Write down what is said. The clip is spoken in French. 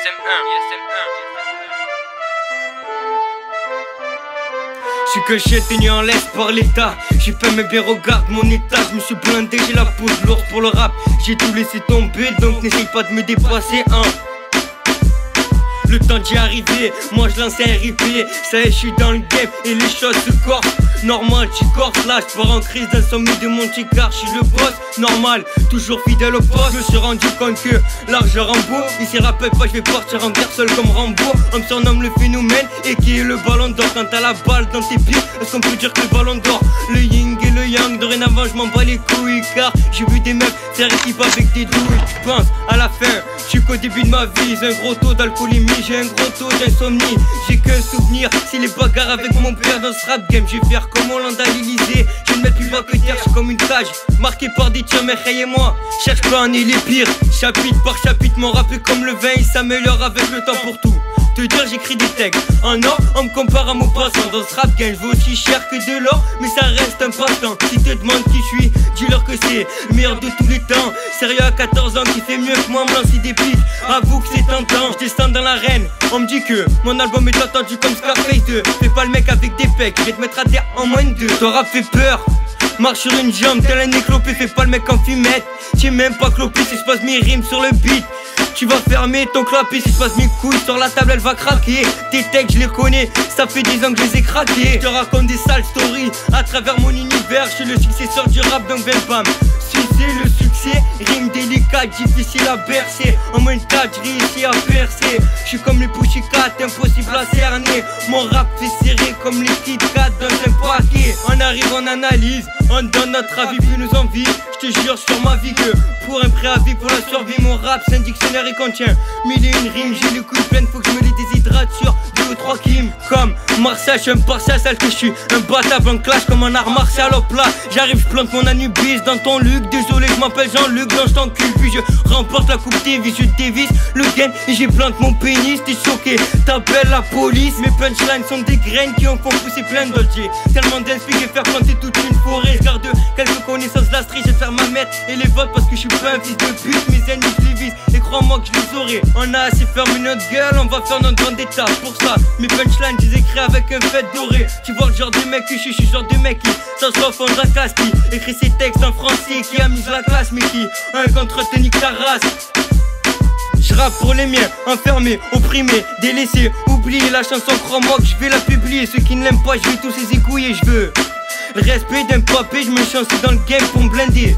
Je suis que chien tenu en laisse par l'état. J'ai fait mais bien regarde mon état. Je me suis blindé, j'ai la peau lourde pour le rap. J'ai tout laissé tomber donc n'essaye pas de me dépasser hein. Le temps d'y arriver, moi je lance un RIP. Ça y est, je suis dans le game et les choses se corsent. Normal, tu corses là, je pars en crise d'insomnie de mon ticard. Je suis le boss, normal, toujours fidèle au poste. Je me suis rendu compte que l'argent Rambo. Ici rappelle pas, je vais partir en guerre seul comme Rambo. On me surnomme le phénomène et qui est le ballon d'or. Quand t'as la balle dans tes pieds, est-ce qu'on peut dire que le ballon d'or? Le yin et le yang, dorénavant je m'en bats les couilles. Car j'ai vu des mecs faire équipe avec des douilles. Je pense à la fin, je suis qu'au début de ma vie. J'ai un gros taux d'alcoolémie, j'ai un gros taux d'insomnie. J'ai qu'un souvenir, c'est les bagarres avec mon père dans ce rap game. Je vais faire comme Hollande à l'Elysée. Je vais me mettre plus bas que terre, je suis comme une cage marquée par des tirs, mais Ray et moi cherche pas à nier les pires. Chapitre par chapitre, mon rap est comme le vin, il s'améliore avec le temps pour tout. Te dire j'écris des textes en or, on me compare à mon passant. Dans ce rap game, je vaux aussi cher que de l'or, mais ça reste un passe-temps. Si te demandent qui je suis, dis-leur que c'est le meilleur de tous les temps. Sérieux à 14 ans qui fait mieux que moi, me lancer des pics. Avoue que c'est tentant, je descends dans l'arène. On me dit que mon album est attendu comme Scarface 2. Fais pas le mec avec des pecs, je vais te mettre à terre en moins de 2. Ton rap fait peur, marche sur une jambe, tel un éclopé. Fais pas le mec en fumette, t'es même pas clopé. Si je passe mes rimes sur le beat, tu vas fermer ton clapet. Si je passe mes couilles sur la table, elle va craquer. Tes textes, je les connais, ça fait 10 ans que je les ai craqués. Je te raconte des sales stories à travers mon univers. Je suis le successeur du rap, donc viens pas me sucer le succès. Rime délicate, difficile à bercer. En moins de 4, j'ai réussi à percer. Je suis comme les Pussycat, impossible à cerner. Mon rap fait serrer comme les Kit Kat dans un paquet. On arrive, on analyse, on donne notre avis, plus nous envie. Je te jure sur ma vie que pour un préavis, pour la survie, mon rap c'est un dictionnaire et contient 1001 rimes. J'ai le couille plein, faut que je me les déshydrate sur 2 ou 3 kims. Comme Martial, je suis un partial, sale que je suis un batable en clash comme un art martial au plat. J'arrive, je plante mon anubis dans ton Luc. Désolé, je m'appelle Jean-Luc, donc je t'encule. Puis je remporte la coupe Davis, je dévisse le game et j'ai plante mon pénis. T'es choqué, t'appelles la police. Mes punchlines sont des graines qui en font pousser plein d'autres. J'ai tellement d'inspi et faire planter toute une forêt. Je garde quelques connaissances de la street, je vais faire ma mère et les votes parce que je suis pas un fils de pute. Mes ennemis je les vise et crois-moi que je les aurai. On a assez fermé notre gueule, on va faire notre vendetta. Pour ça, mes punchlines, je les écris avec un fait doré. Tu vois le genre de mec que je suis le genre de mec qui s'assoit au fond de la classe, qui écrit ses textes en français, qui a mis la classe, mais qui a un contre nique ta race. Je rappe pour les miens, enfermés, opprimés, délaissés, oubliés. La chanson, crois-moi que je vais la publier. Ceux qui ne l'aiment pas, je vais tous les écouiller. Je veux le respect d'un papé, je me chance dans le game pour me blinder.